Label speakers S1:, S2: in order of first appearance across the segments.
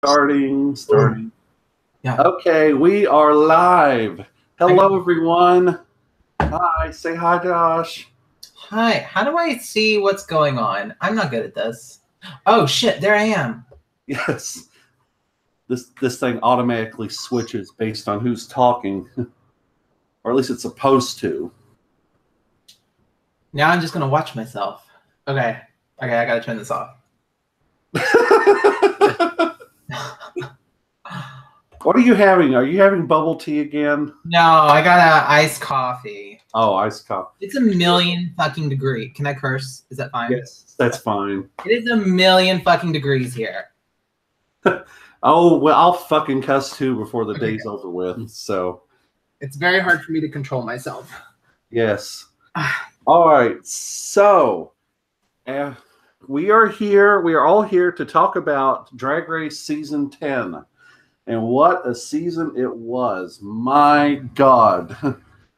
S1: Starting.
S2: Yeah.
S1: Okay, we are live. Hello, everyone. Hi, say hi, Josh.
S2: Hi. How do I see what's going on? I'm not good at this. Oh shit! There I am.
S1: Yes, this thing automatically switches based on who's talking, or at least it's supposed to.
S2: Now I'm just gonna watch myself. Okay. I gotta turn this off.
S1: What are you having? Are you having bubble tea again?
S2: No, I got a iced coffee.
S1: Oh, iced coffee.
S2: It's 1,000,000 fucking degrees. Can I curse? Is that fine?
S1: Yes, that's fine.
S2: It is 1,000,000 fucking degrees here.
S1: Oh, well, I'll fucking cuss too before the day's over with. So
S2: it's very hard for me to control myself.
S1: Yes. All right. So we are here. We are all here to talk about Drag Race Season 10. And what a season it was. My God.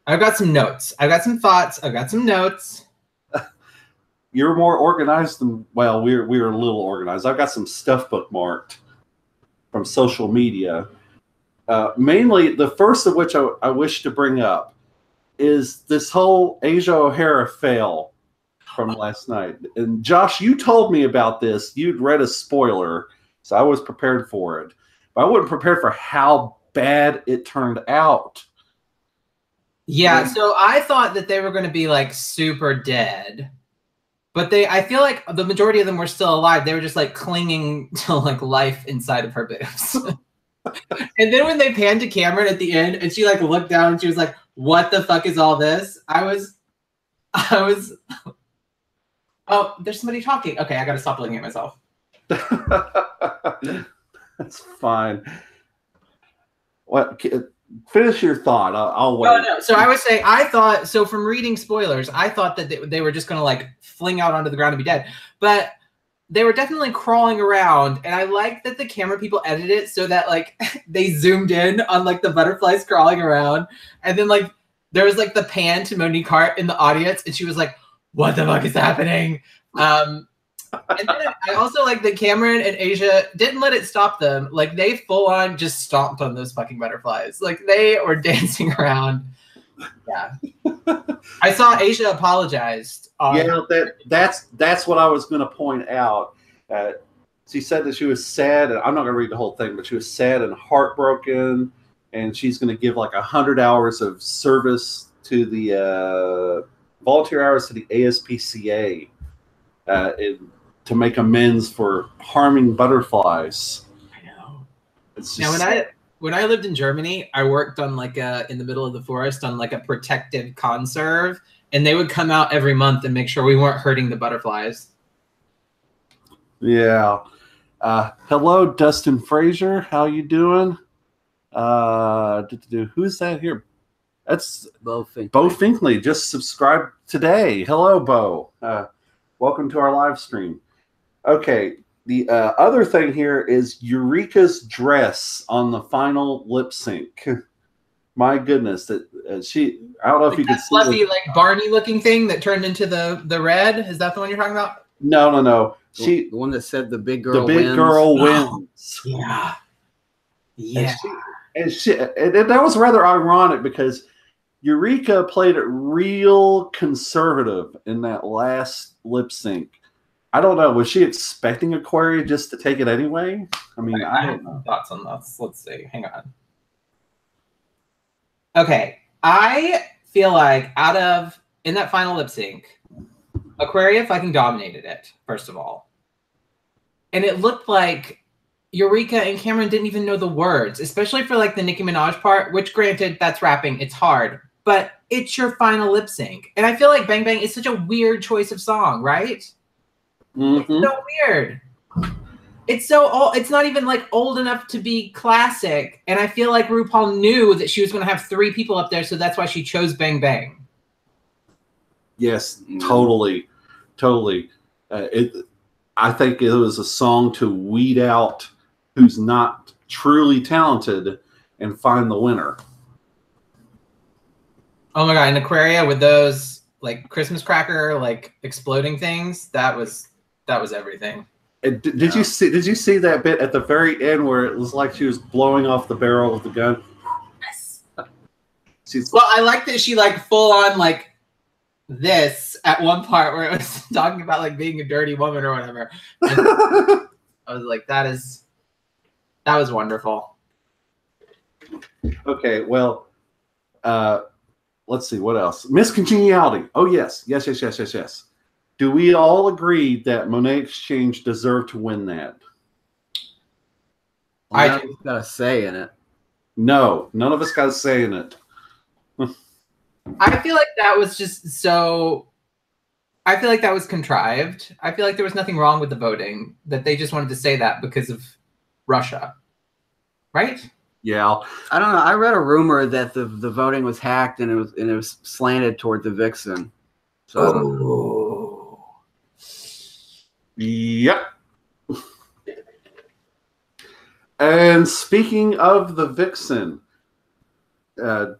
S2: I've got some notes. I've got some thoughts. I've got some notes.
S1: You're more organized than, well, we're a little organized. I've got some stuff bookmarked from social media. Mainly, the first of which I wish to bring up is this whole Asia O'Hara fail from last night. And Josh, you told me about this. You'd read a spoiler, so I was prepared for it. But I wasn't prepared for how bad it turned out.
S2: Yeah, so I thought that they were going to be like super dead. But I feel like the majority of them were still alive. They were just like clinging to like life inside of her boobs. And then when they panned to Cameron at the end and she like looked down and she was like, "What the fuck is all this?" I was oh, there's somebody talking. Okay, I got to stop looking at myself.
S1: That's fine. What? Finish your thought. I'll wait.
S2: No. So I was saying, I thought, so from reading spoilers, I thought that they were just going to like fling out onto the ground and be dead. But they were definitely crawling around. And I like that the camera people edited it so that like they zoomed in on like the butterflies crawling around. And then like there was like the pan to Monique Hart in the audience. And she was like, "What the fuck is happening?" And then I also like that Cameron and Asia didn't let it stop them. Like they full on just stomped on those fucking butterflies. Like they were dancing around. Yeah. I saw Asia apologized.
S1: That's what I was going to point out. She said that she was sad, and I'm not going to read the whole thing, but she was sad and heartbroken, and she's going to give like 100 hours of service to the volunteer hours to the ASPCA. To make amends for harming butterflies.
S2: I know. Now, when I lived in Germany, I worked on like in the middle of the forest on like a protective conserve, and they would come out every month and make sure we weren't hurting the butterflies.
S1: Yeah. Hello, Dustin Frazier. How you doing? Who's that here? That's
S3: Bo Finkley.
S1: Bo Finkley just subscribed today. Hello, Bo. Welcome to our live stream. Okay, the other thing here is Eureka's dress on the final lip sync. My goodness, that I don't know if you could see
S2: fluffy, like Barney looking thing that turned into the red. Is that the one you're talking about?
S1: No.
S3: The one that said the big girl
S1: wins. The big girl wins.
S2: Yeah. Yeah.
S1: And that was rather ironic because Eureka played it real conservative in that last lip sync. I don't know. Was she expecting Aquaria just to take it anyway? I mean, I don't know.
S2: Thoughts on this? Let's see. Hang on. Okay. I feel like in that final lip sync, Aquaria fucking dominated it, first of all. And it looked like Eureka and Cameron didn't even know the words, especially for like the Nicki Minaj part, which granted, that's rapping. It's hard. But it's your final lip sync. And I feel like Bang Bang is such a weird choice of song, right?
S1: Mm-hmm.
S2: It's so weird. It's so old. It's not even like old enough to be classic. And I feel like RuPaul knew that she was going to have 3 people up there. So that's why she chose Bang Bang.
S1: Yes, totally. I think it was a song to weed out who's not truly talented and find the winner.
S2: Oh my God, in Aquaria with those like Christmas cracker like exploding things, that was everything.
S1: Did you see that bit at the very end where it was like she was blowing off the barrel of the gun?
S2: Yes. Well, I like that she like full on like this at one part where it was talking about like being a dirty woman or whatever. And I was like, that was wonderful.
S1: Okay, well, let's see what else. Miss Congeniality. Oh yes. Do we all agree that Monet Exchange deserved to win that?
S3: I just got a say in it.
S1: No, none of us got a say in it.
S2: I feel like that was just so. I feel like that was contrived. I feel like there was nothing wrong with the voting. That they just wanted to say that because of Russia, right?
S1: Yeah,
S3: I don't know. I read a rumor that the voting was hacked and it was slanted toward the Vixen. So.
S1: Yep. And speaking of the Vixen, I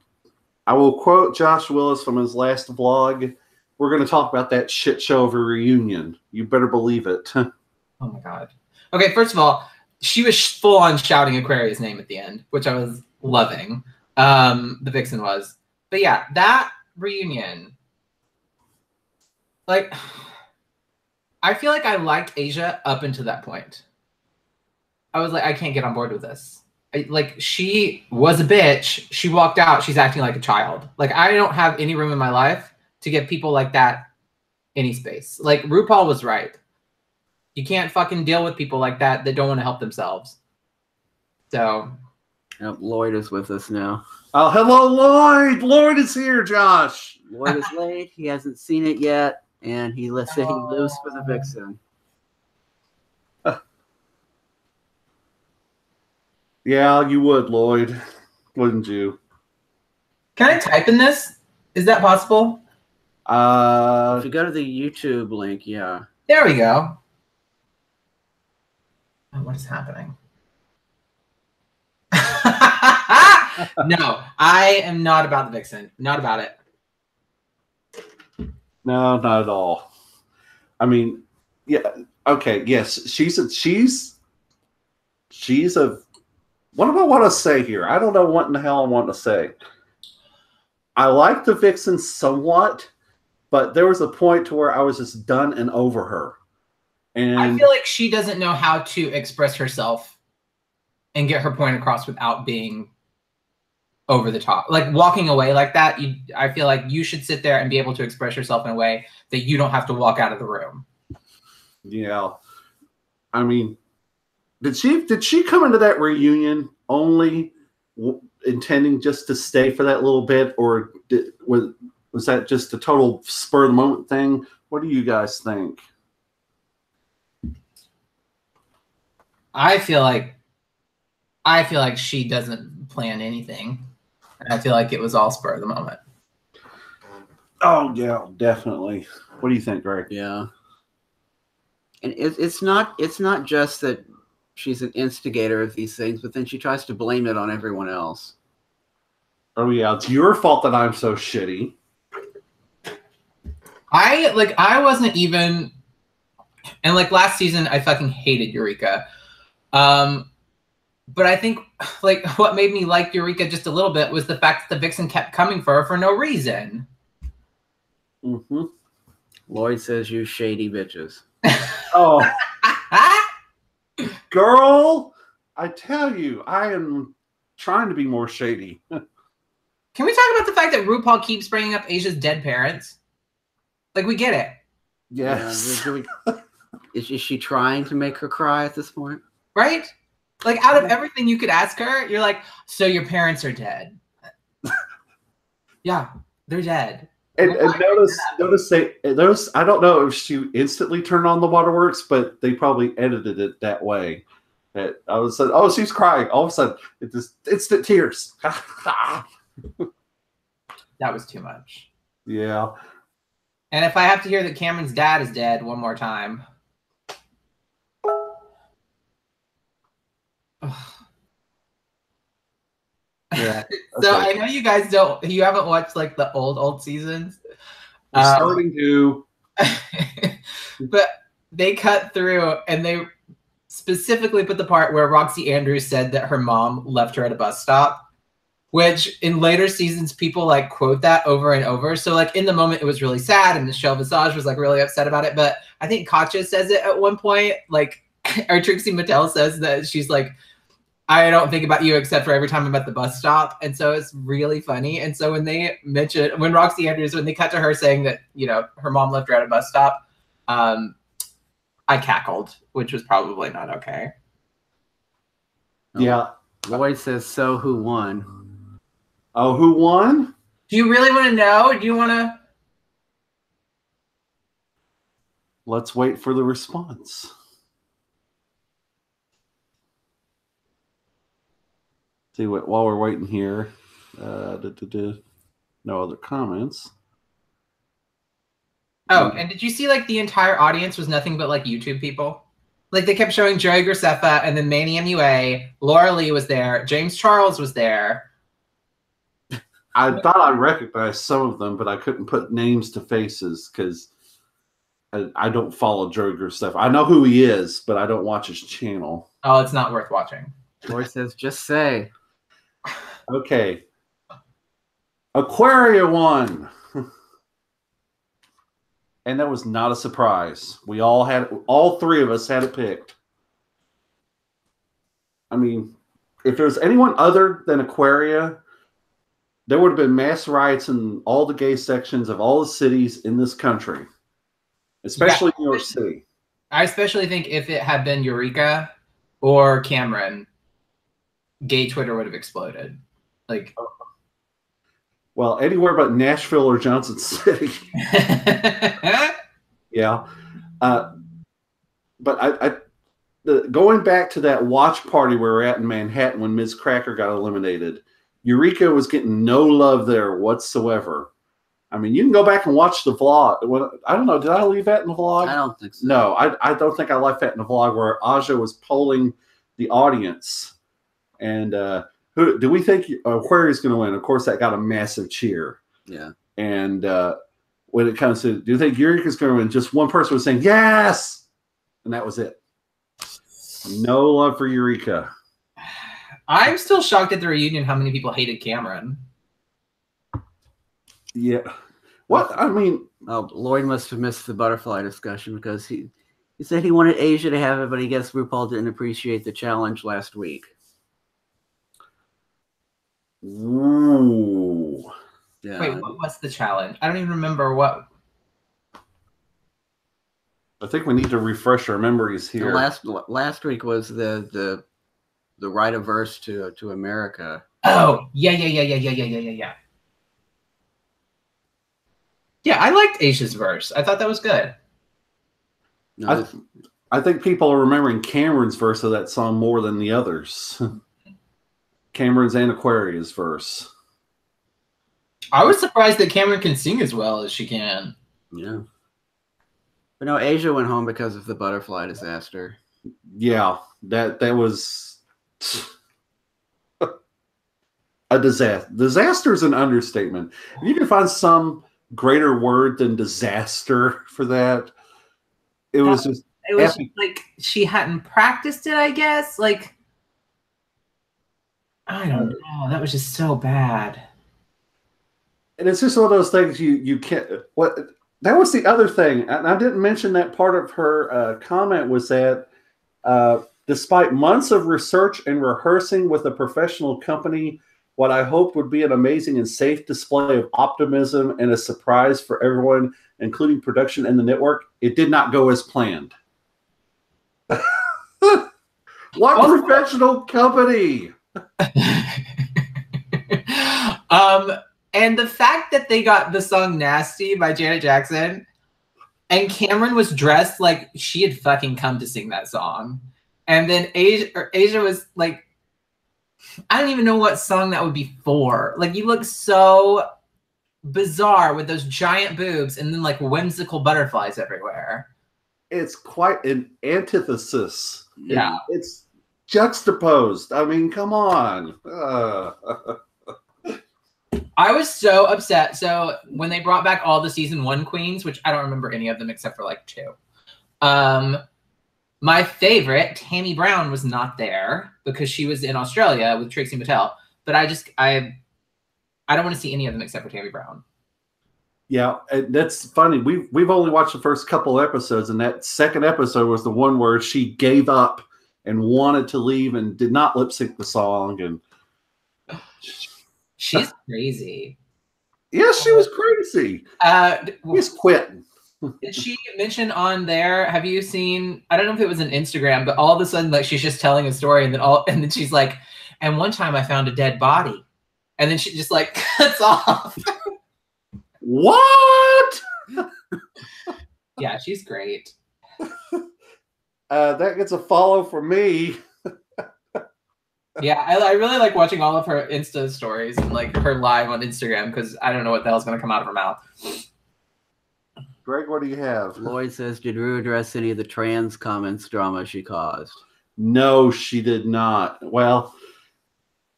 S1: will quote Josh Willis from his last vlog. We're going to talk about that shit show of a reunion. You better believe it.
S2: Oh my God. Okay, first of all, she was full on shouting Aquaria's name at the end, which I was loving. The Vixen was. But yeah, that reunion. Like, I feel like I liked Asia up until that point. I was like, I can't get on board with this. Like, she was a bitch. She walked out. She's acting like a child. Like, I don't have any room in my life to give people like that any space. Like, RuPaul was right. You can't fucking deal with people like that don't want to help themselves. So.
S3: Yep, Lloyd is with us now.
S1: Oh, hello, Lloyd. Lloyd is here, Josh.
S3: Lloyd is late. He hasn't seen it yet. And he lives for the Vixen.
S1: Yeah, you would, Lloyd. Wouldn't you?
S2: Can I type in this? Is that possible?
S3: If you go to the YouTube link, yeah.
S2: There we go. Oh, what is happening? No, I am not about the Vixen. Not about it.
S1: No, not at all. I mean, yeah, okay, yes, she's a what do I want to say here? I don't know what in the hell I want to say. I like the Vixen somewhat, but there was a point to where I was just done and over her. And
S2: I feel like she doesn't know how to express herself and get her point across without being over the top. Like, walking away like that, I feel like you should sit there and be able to express yourself in a way that you don't have to walk out of the room.
S1: Yeah. I mean, did she come into that reunion only intending just to stay for that little bit, or was that just a total spur of the moment thing? What do you guys think?
S2: I feel like she doesn't plan anything. And I feel like it was all spur of the moment.
S1: Oh yeah, definitely. What do you think, Greg?
S3: Yeah. And it's not just that she's an instigator of these things, but then she tries to blame it on everyone else.
S1: Oh yeah, it's your fault that I'm so shitty.
S2: I wasn't even, and like last season I fucking hated Eureka. But I think like what made me like Eureka just a little bit was the fact that the Vixen kept coming for her for no reason.
S1: Mm-hmm.
S3: Lloyd says you shady bitches.
S1: Oh. Girl, I tell you, I am trying to be more shady.
S2: Can we talk about the fact that RuPaul keeps bringing up Asia's dead parents? Like, we get it.
S1: Yes.
S3: Is she trying to make her cry at this point?
S2: Right? Like, out of everything you could ask her, you're like, so your parents are dead. Yeah, they're dead.
S1: And notice I don't know if she instantly turned on the waterworks, but they probably edited it that way. I was like, oh, she's crying. All of a sudden, it's just instant tears.
S2: That was too much.
S1: Yeah.
S2: And if I have to hear that Cameron's dad is dead one more time.
S1: Yeah.
S2: So okay. I know you guys you haven't watched like the old seasons.
S1: We're starting to.
S2: But they cut through and they specifically put the part where Roxy Andrews said that her mom left her at a bus stop, which in later seasons people like quote that over and over. So like in the moment it was really sad and Michelle Visage was like really upset about it. But I think Katya says it at one point, like, or Trixie Mattel says that she's like, I don't think about you except for every time I'm at the bus stop. And so it's really funny. And so when they mention, when Roxy Andrews, when they cut to her saying that, you know, her mom left her at a bus stop, I cackled, which was probably not okay.
S1: Yeah.
S3: Lloyd says, so who won?
S1: Oh, who won?
S2: Do you really want to know? Do you want to?
S1: Let's wait for the response. See what while we're waiting here. No other comments.
S2: Oh, and did you see like the entire audience was nothing but like YouTube people? Like they kept showing Joey Graceffa and then Manny MUA. Laura Lee was there. James Charles was there.
S1: I thought I recognized some of them, but I couldn't put names to faces because I don't follow Joey Graceffa. I know who he is, but I don't watch his channel.
S2: Oh, it's not worth watching.
S3: Lloyd says, just say.
S1: Okay. Aquaria won. And that was not a surprise. We all three of us had it picked. I mean, if there's anyone other than Aquaria, there would have been mass riots in all the gay sections of all the cities in this country, especially New York City.
S2: I especially think if it had been Eureka or Cameron, gay Twitter would have exploded. Like,
S1: well, anywhere but Nashville or Johnson City. Yeah. But going back to that watch party we were at in Manhattan when Ms. Cracker got eliminated, Eureka was getting no love there whatsoever. I mean, you can go back and watch the vlog. I don't know. Did I leave that in the vlog?
S3: I don't think so.
S1: No, I don't think I left that in the vlog where Aja was polling the audience. And who do we think Aquaria's going to win? Of course, that got a massive cheer.
S3: Yeah.
S1: And when it comes to, do you think Eureka's going to win? Just one person was saying, yes! And that was it. No love for Eureka.
S2: I'm still shocked at the reunion how many people hated Cameron.
S1: Yeah. What? I mean...
S3: Oh, Lloyd must have missed the butterfly discussion because he said he wanted Asia to have it, but he guessed RuPaul didn't appreciate the challenge last week.
S1: Ooh.
S3: Yeah.
S2: Wait, what was the challenge? I don't even remember what.
S1: I think we need to refresh our memories here.
S3: Last week was the write a verse to America.
S2: Oh, yeah. Yeah, I liked Asia's verse. I thought that was good.
S3: No,
S1: I think people are remembering Cameron's verse of that song more than the others. Cameron's and Aquaria's verse.
S2: I was surprised that Cameron can sing as well as she can.
S3: Yeah. But no, Asia went home because of the butterfly disaster.
S1: Yeah, that was a disaster. Disaster is an understatement. If you can find some greater word than disaster for that, it was just
S2: like she hadn't practiced it, I guess. Like, I don't know. That was just so bad.
S1: And it's just one of those things you can't. What that was the other thing, and I didn't mention that part of her comment was that despite months of research and rehearsing with a professional company, what I hoped would be an amazing and safe display of optimism and a surprise for everyone, including production and the network, it did not go as planned. What professional company?
S2: And the fact that they got the song Nasty by Janet Jackson and Cameron was dressed like she had fucking come to sing that song. And then Asia was like, I don't even know what song that would be for. Like, you look so bizarre with those giant boobs and then like whimsical butterflies everywhere.
S1: It's quite an antithesis.
S2: Yeah.
S1: It's juxtaposed. I mean, come on.
S2: I was so upset. So when they brought back all the season 1 queens, which I don't remember any of them except for like 2. My favorite, Tammy Brown, was not there because she was in Australia with Trixie Mattel. But I don't want to see any of them except for Tammy Brown.
S1: Yeah, that's funny. We've only watched the first couple episodes, and that second episode was the one where she gave up and wanted to leave and did not lip sync the song. And
S2: she's crazy.
S1: Yeah, she was crazy. She's quitting.
S2: Did she mention on there? Have you seen? I don't know if it was an Instagram, but all of a sudden, like she's just telling a story, and then she's like, "And one time I found a dead body," and then she just like cuts off.
S1: What?
S2: Yeah, she's great.
S1: That gets a follow from me.
S2: Yeah, I really like watching all of her Insta stories and like her live on Instagram because I don't know what the hell's going to come out of her mouth.
S1: Greg, what do you have?
S3: Lloyd says, did Rue address any of the trans comments drama she caused?
S1: No, she did not. Well,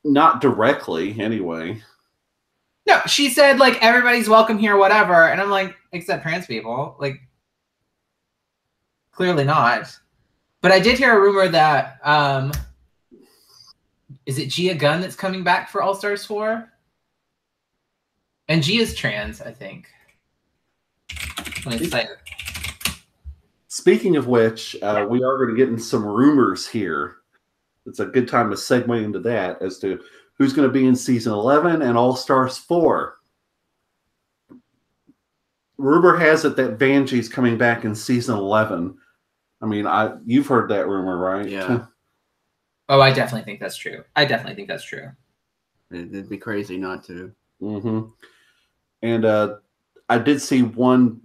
S1: not directly, anyway.
S2: No, she said, like, everybody's welcome here, whatever. And I'm like, except trans people. Like, clearly not. But I did hear a rumor that, is it Gia Gunn that's coming back for All Stars 4? And Gia's trans, I think.
S1: Speaking of which, we are going to get in some rumors here. It's a good time to segue into that as to who's going to be in season 11 and All Stars 4. Rumor has it that Vanjie's coming back in season 11. I mean, you've heard that rumor, right?
S3: Yeah.
S2: Oh, I definitely think that's true.
S3: It'd be crazy not to.
S1: Mm-hmm. And I did see one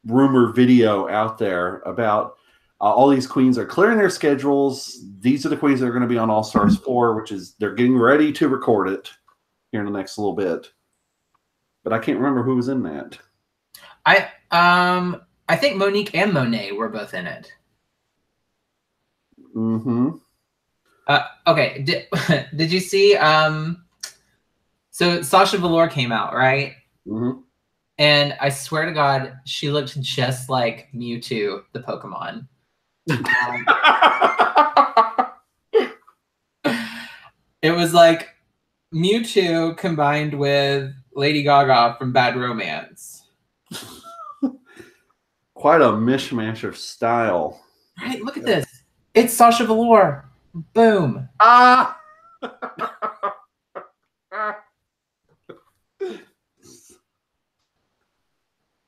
S1: rumor video out there about all these queens are clearing their schedules. These are the queens that are going to be on All Stars 4, which is they're getting ready to record it here in the next little bit. But I can't remember who was in that.
S2: I think Monique and Monet were both in it.
S1: Mm-hmm.
S2: Okay. Did you see? So Sasha Velour came out, right?
S1: Mm-hmm.
S2: And I swear to God, she looked just like Mewtwo, the Pokemon. It was like Mewtwo combined with Lady Gaga from Bad Romance.
S1: Quite a mishmash of style.
S2: Right? Look at this. It's Sasha Velour. Boom.
S1: Ah!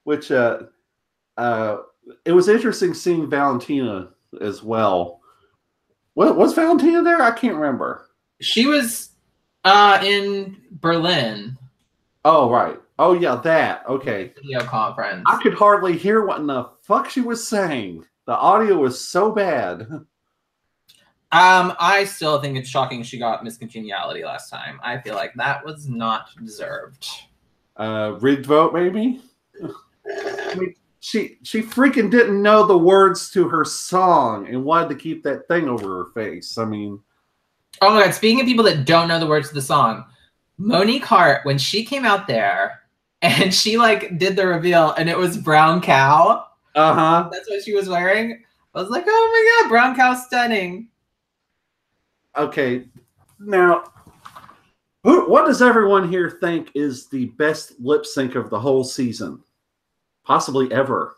S1: Which it was interesting seeing Valentina as well. What was Valentina there? I can't remember.
S2: She was in Berlin.
S1: Oh, right. Oh, yeah, that. Okay.
S2: Video conference.
S1: I could hardly hear what in the fuck she was saying. The audio was so bad.
S2: I still think it's shocking she got Miss Congeniality last time. I feel like that was not deserved.
S1: Rigged vote, maybe? I mean, she freaking didn't know the words to her song and wanted to keep that thing over her face. I mean,
S2: oh my God! Speaking of people that don't know the words to the song, Monique Hart, when she came out there and she like did the reveal and it was brown cow. That's what she was wearing. I was like, oh my God, brown cow, stunning.
S1: Okay, now, what does everyone here think is the best lip sync of the whole season? Possibly ever.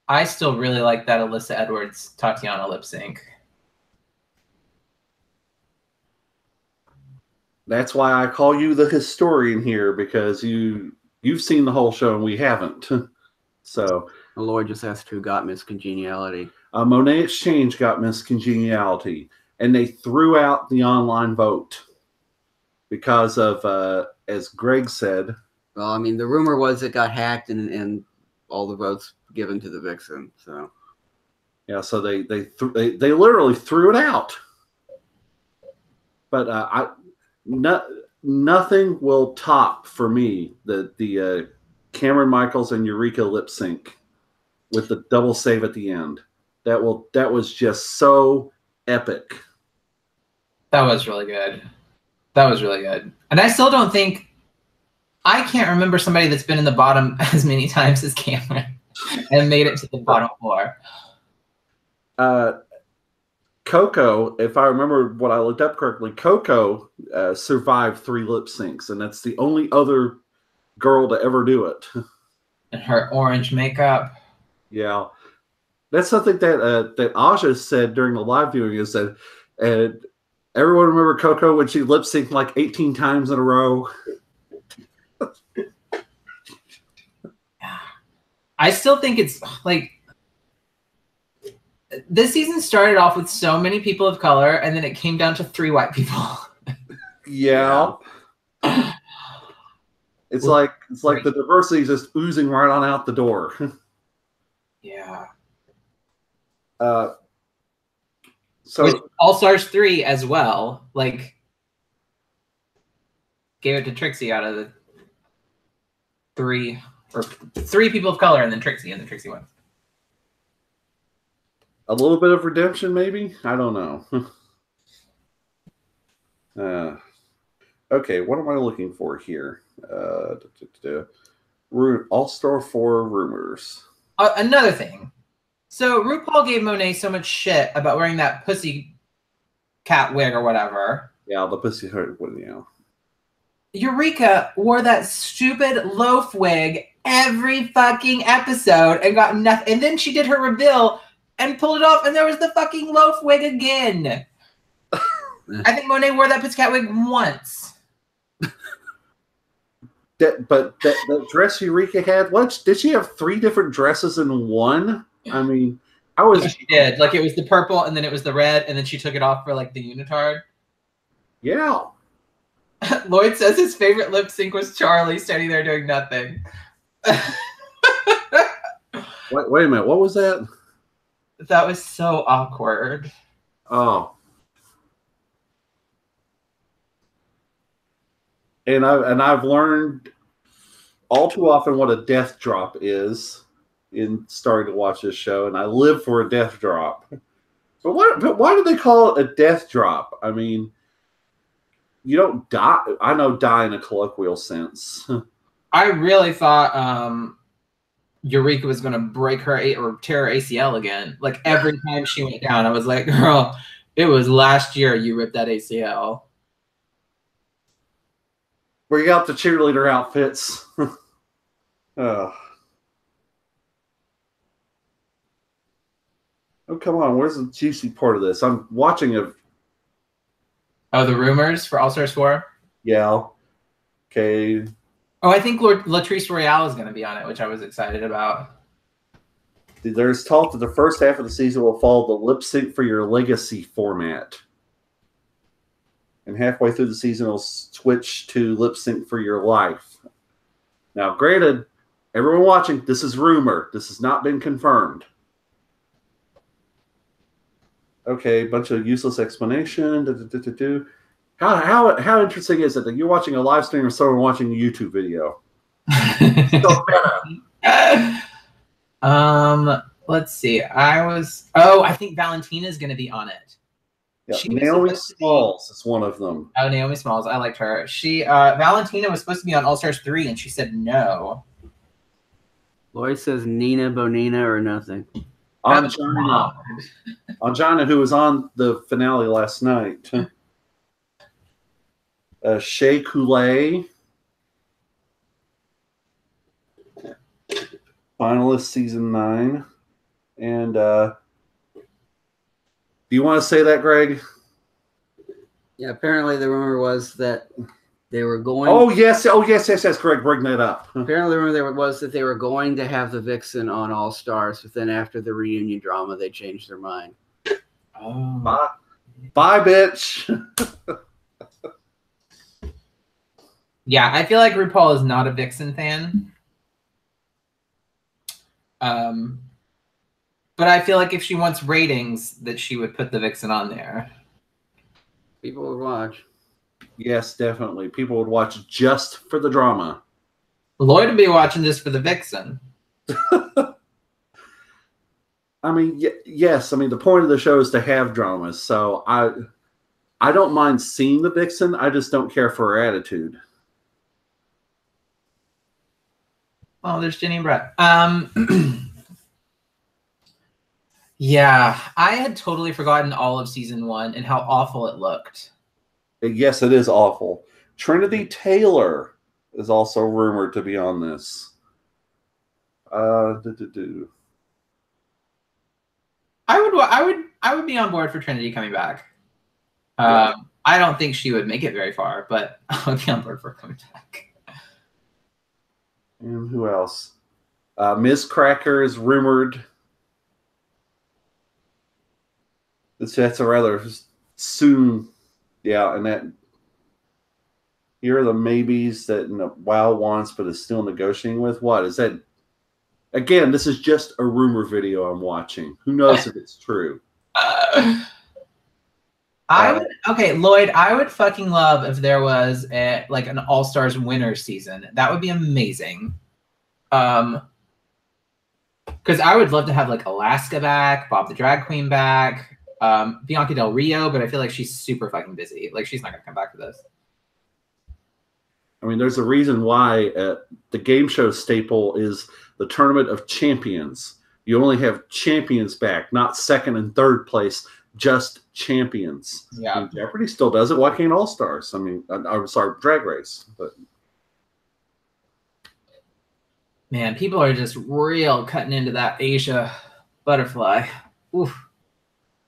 S2: I still really like that Alyssa Edwards Tatiana lip sync.
S1: That's why I call you the historian here, because you've seen the whole show and we haven't. So
S3: The Lord just asked who got Miss Congeniality.
S1: Monet Exchange got Miss Congeniality, and they threw out the online vote because of, as Greg said.
S3: Well, I mean, the rumor was it got hacked and all the votes given to the Vixen. So
S1: yeah, so they literally threw it out. But nothing will top for me the Cameron Michaels and Eureka lip sync with the double save at the end. That was just so epic.
S2: That was really good. That was really good. And I still don't think, I can't remember somebody that's been in the bottom as many times as Cameron and made it to the bottom floor.
S1: Coco, if I remember what I looked up correctly, Coco survived 3 lip syncs, and that's the only other girl to ever do it.
S2: And her orange makeup.
S1: Yeah. That's something that Aja said during the live viewing, is that everyone remember Coco when she lip synced like 18 times in a row.
S2: I still think it's like, this season started off with so many people of color, and then it came down to 3 white people.
S1: Yeah. It's like the diversity is just oozing right on out the door.
S2: Yeah.
S1: So
S2: All-Stars 3 as well, like, gave it to Trixie out of the 3 people of color, and then Trixie won.
S1: a little bit of redemption, maybe? I don't know. Okay, what am I looking for here? All-Star 4 rumors.
S2: Another thing. So RuPaul gave Monet so much shit about wearing that pussy cat wig or whatever.
S1: Yeah, the pussy hurt. Yeah.
S2: Eureka wore that stupid loaf wig every fucking episode and got nothing. And then she did her reveal and pulled it off, and there was the fucking loaf wig again. I think Monet wore that pussy cat wig once.
S1: That dress Eureka had, what did she have 3 different dresses in one? I mean,
S2: She did. Like, it was the purple, and then it was the red, and then she took it off for like the unitard.
S1: Yeah.
S2: Lloyd says his favorite lip sync was Charlie standing there doing nothing.
S1: Wait a minute, what was that?
S2: That was so awkward.
S1: Oh. And I've learned all too often what a death drop is in starting to watch this show, and I live for a death drop. But why do they call it a death drop? I mean, you don't die. I know die in a colloquial sense.
S2: I really thought Eureka was going to break her or tear her ACL again. Like, every time she went down, I was like, girl, it was last year you ripped that ACL.
S1: Bring out the cheerleader outfits. Oh, come on. Where's the juicy part of this? I'm watching a...
S2: Oh, the rumors for All-Stars 4?
S1: Yeah. Okay.
S2: Oh, I think Latrice Royale is going to be on it, which I was excited about.
S1: There's talk that the first half of the season will follow the lip sync for your legacy format. And halfway through the season, it'll switch to lip sync for your life. Now, granted, everyone watching, this is rumor. This has not been confirmed. Okay, bunch of useless explanation. How interesting is it that you're watching a live stream or someone watching a YouTube video?
S2: Let's see. I think Valentina's going to be on it.
S1: Yeah, Naomi Smalls is one of them.
S2: Oh, Naomi Smalls. I liked her. Valentina was supposed to be on All-Stars 3, and she said no.
S3: Lloyd says Nina Bonina or nothing.
S1: Anjana, who was on the finale last night. Shea Coulee, finalist season 9. And do you want to say that, Greg?
S3: Yeah, apparently the rumor was that they were going...
S1: Oh, yes, Greg, bring that up.
S3: Apparently the rumor was that they were going to have the Vixen on All Stars, but then after the reunion drama, they changed their mind.
S2: Oh.
S1: Bye, bitch.
S2: Yeah, I feel like RuPaul is not a Vixen fan. But I feel like if she wants ratings, that she would put the Vixen on there.
S3: People would watch.
S1: Yes, definitely. People would watch just for the drama.
S2: Lloyd would be watching this for the Vixen. I
S1: mean, yes. I mean, the point of the show is to have dramas. So I I don't mind seeing the vixen. I just don't care for her attitude.
S2: Well, there's Jenny and Brett. Yeah, I had totally forgotten all of season 1 and how awful it looked.
S1: Yes, it is awful. Trinity Taylor is also rumored to be on this.
S2: I would be on board for Trinity coming back. I don't think she would make it very far, but I would be on board for her coming back.
S1: And who else? Ms. Cracker is rumored. That's a rather soon. Yeah, and that here are the maybes that WoW wants, but is still negotiating with. What is that? Again, this is just a rumor video I'm watching. Who knows if it's true?
S2: Lloyd, I would fucking love if there was an All-Stars winner season. That would be amazing. Because I would love to have like Alaska back, Bob the Drag Queen back, Bianca Del Rio, but I feel like she's super fucking busy. Like, she's not gonna come back for this.
S1: I mean, there's a reason why the game show staple is the Tournament of Champions. You only have champions back, not second and third place, just champions.
S2: Yeah.
S1: And Jeopardy still does it. Why can't All Stars? I mean, I'm sorry, Drag Race. But
S2: man, people are just real cutting into that Asia butterfly. Oof.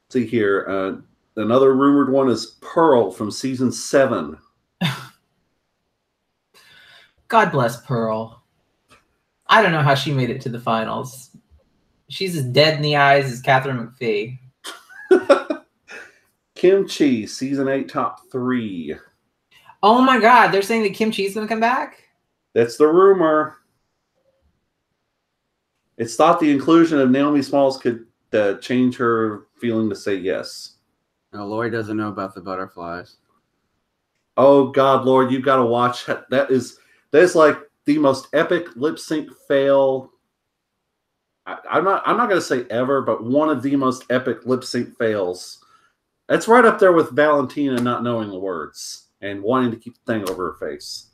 S1: See here, another rumored one is Pearl from season 7.
S2: God bless Pearl. I don't know how she made it to the finals. She's as dead in the eyes as Catherine McPhee.
S1: Kimchi, season 8, top 3.
S2: Oh my God, they're saying that Kimchi's going to come back?
S1: That's the rumor. It's thought the inclusion of Naomi Smalls could change her feeling to say yes.
S3: No, Lori doesn't know about the butterflies.
S1: Oh God, Lord, you've got to watch. That's like the most epic lip sync fail. I'm not going to say ever, but one of the most epic lip sync fails. That's right up there with Valentina not knowing the words and wanting to keep the thing over her face.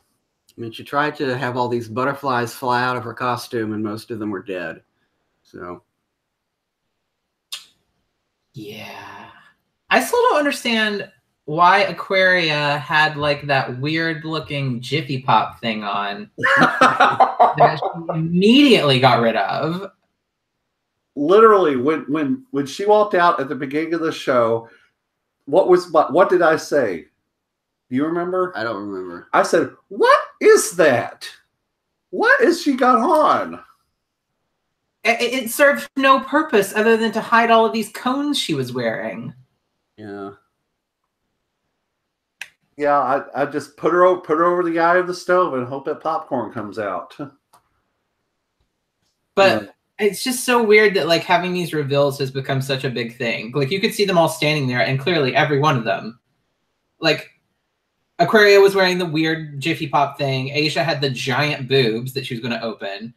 S3: I mean, she tried to have all these butterflies fly out of her costume, and most of them were dead. So,
S2: yeah, I still don't understand why Aquaria had like that weird looking Jiffy Pop thing on that she immediately got rid of.
S1: Literally, when she walked out at the beginning of the show, what did I say? Do you remember?
S3: I don't remember.
S1: I said, "What is that? What has she got on?"
S2: It served no purpose other than to hide all of these cones she was wearing.
S3: Yeah.
S1: Yeah, I just put her over the eye of the stove and hope that popcorn comes out.
S2: But
S1: yeah.
S2: It's just so weird that like having these reveals has become such a big thing. Like you could see them all standing there, and clearly every one of them, like Aquaria was wearing the weird Jiffy Pop thing. Asia had the giant boobs that she was going to open.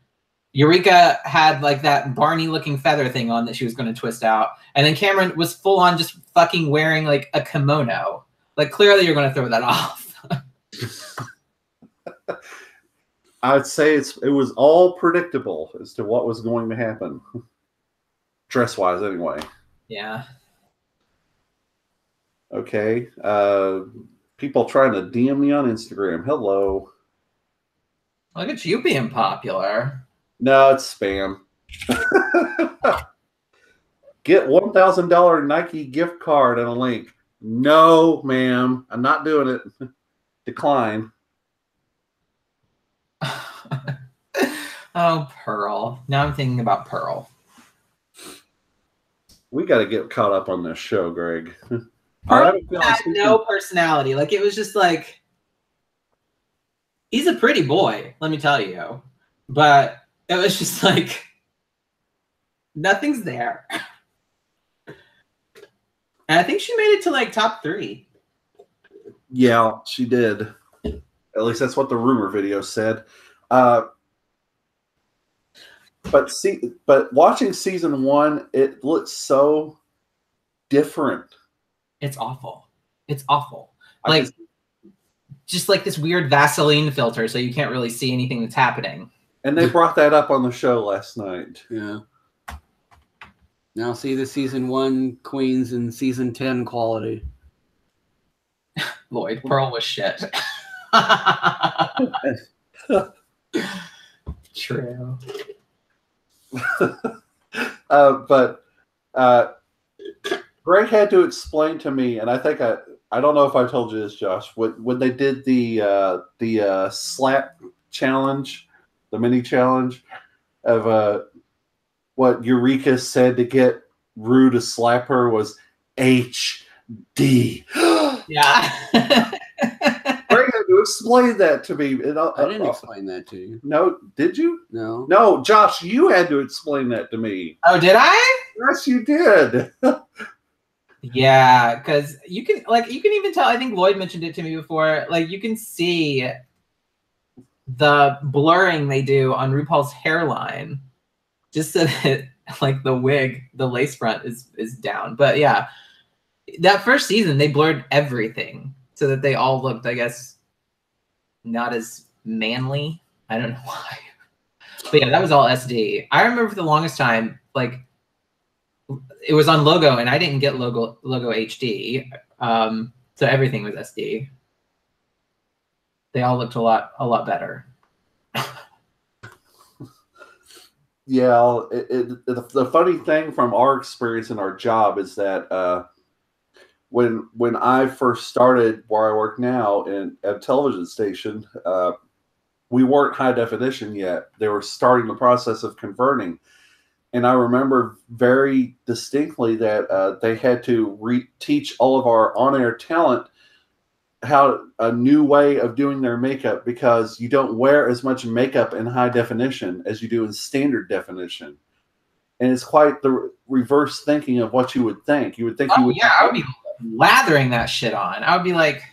S2: Eureka had like that Barney looking feather thing on that she was going to twist out. And then Cameron was full on just fucking wearing like a kimono. Like clearly you're going to throw that off.
S1: I'd say it was all predictable as to what was going to happen. Dress-wise anyway.
S2: Yeah.
S1: Okay. People trying to DM me on Instagram. Hello.
S2: Look at you being popular.
S1: No, it's spam. Get $1,000 Nike gift card and a link. No, ma'am. I'm not doing it. Decline.
S2: Oh, Pearl. Now I'm thinking about Pearl.
S1: We got to get caught up on this show, Greg.
S2: Pearl had no personality. Like, it was just like, he's a pretty boy, let me tell you. But it was just like, nothing's there. And I think she made it to like top 3.
S1: Yeah, she did. At least that's what the rumor video said. But watching season 1, it looks so different
S2: It's awful. It's awful. Like, just like this weird Vaseline filter, so you can't really see anything that's happening.
S1: And they brought that up on the show last night.
S3: Yeah. Now see the season 1 queens and season 10 quality.
S2: Lloyd, Pearl was shit. True.
S1: But Greg had to explain to me, and I think I don't know if I told you this, Josh, when they did the slap challenge, the mini challenge of what Eureka said to get Rue to slap her was HD.
S2: Yeah.
S1: Greg had to explain that to me.
S3: I didn't explain that to you.
S1: No, did you?
S3: No.
S1: No, Josh, you had to explain that to me.
S2: Oh, did I?
S1: Yes, you did.
S2: Yeah, because you can even tell. I think Lloyd mentioned it to me before. Like, you can see the blurring they do on RuPaul's hairline, just so that like the wig, the lace front is down. But yeah, that first season they blurred everything so that they all looked, I guess, not as manly. I don't know why. But yeah, that was all SD. I remember for the longest time, like, it was on Logo, and I didn't get Logo HD, so everything was SD. They all looked a lot better.
S1: Yeah, the funny thing from our experience in our job is that when I first started where I work now at a television station, we weren't high definition yet. They were starting the process of converting. And I remember very distinctly that they had to teach all of our on-air talent how a new way of doing their makeup, because you don't wear as much makeup in high definition as you do in standard definition. And it's quite the reverse thinking of what you would think. You would think you would.
S2: Yeah, I would be lathering that shit on. I would be like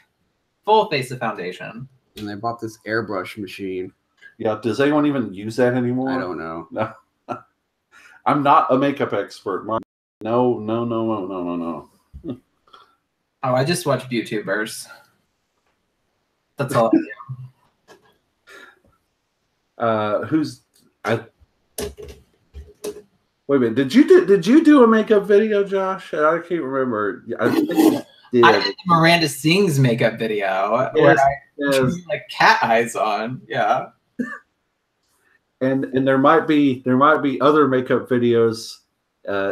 S2: full face of foundation.
S3: And they bought this airbrush machine.
S1: Yeah, does anyone even use that anymore?
S3: I don't know.
S1: No. I'm not a makeup expert. No.
S2: Oh, I just watch YouTubers. That's all I do.
S1: Wait a minute. Did you do a makeup video, Josh? I can't remember. I think you did.
S2: I did the Miranda Sings makeup video where I drew like cat eyes on. Yeah.
S1: And there might be other makeup videos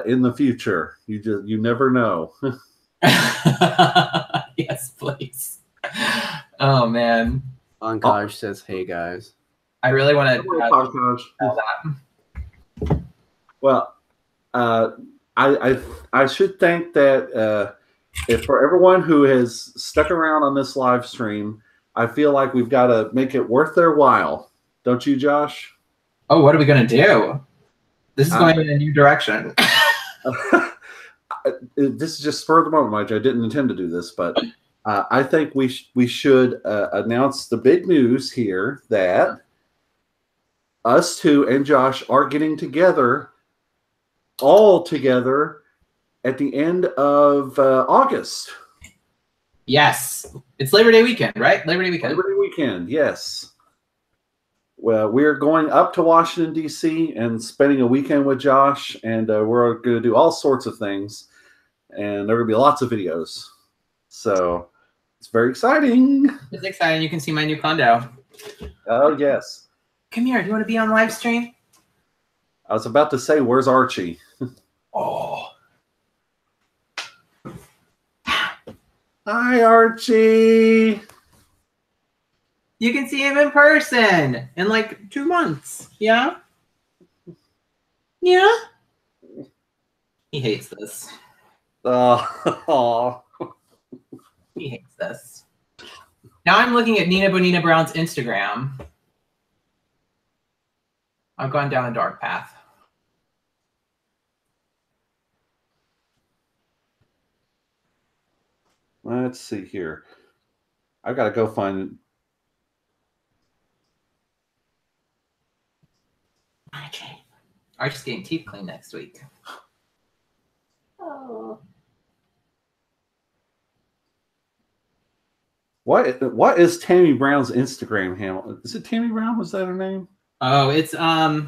S1: in the future. You never know.
S2: Yes, please. Oh man.
S3: Onkaj says, "Hey guys."
S2: I really want to
S1: tell that. Well, I should think that if for everyone who has stuck around on this live stream, I feel like we've got to make it worth their while. Don't you, Josh?
S2: Oh, what are we going to do? This is going in a new direction.
S1: This is just spur of the moment, Mike. I didn't intend to do this, but I think we should announce the big news here that us two and Josh are getting together, all together, at the end of August.
S2: Yes. It's Labor Day weekend, right? Labor Day weekend.
S1: Labor Day weekend, yes. Well, we're going up to Washington, D.C. and spending a weekend with Josh, and we're going to do all sorts of things, and there are going to be lots of videos. So it's very exciting.
S2: It's exciting. You can see my new condo.
S1: Oh, yes.
S2: Come here. Do you want to be on live stream?
S1: I was about to say, where's Archie?
S2: Oh.
S1: Hi, Archie.
S2: You can see him in person in like 2 months. Yeah? Yeah? He hates this.
S1: Oh.
S2: He hates this. Now I'm looking at Nina Bonina Brown's Instagram. I've gone down a dark path.
S1: Let's see here. I got to go find...
S2: Archie's getting teeth cleaned next week. Oh.
S1: What is Tammy Brown's Instagram handle? Is it Tammy Brown? Was that her name?
S2: Oh, it's oh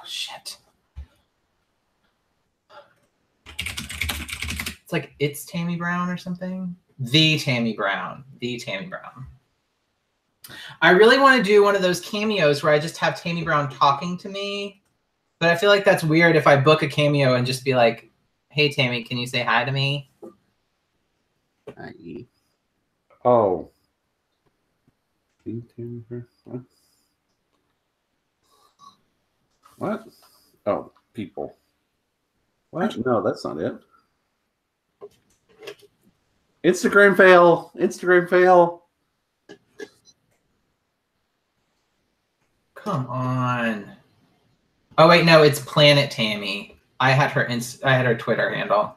S2: shit. It's like It's Tammy Brown or something. The Tammy Brown. I really want to do one of those cameos where I just have Tammy Brown talking to me, but I feel like that's weird if I book a cameo and just be like, "Hey Tammy, can you say hi to me?"
S1: Oh. What? Oh, people. What? No, that's not it. Instagram fail.
S2: Come on. Oh wait, no, it's Planet Tammy. I had her Twitter handle.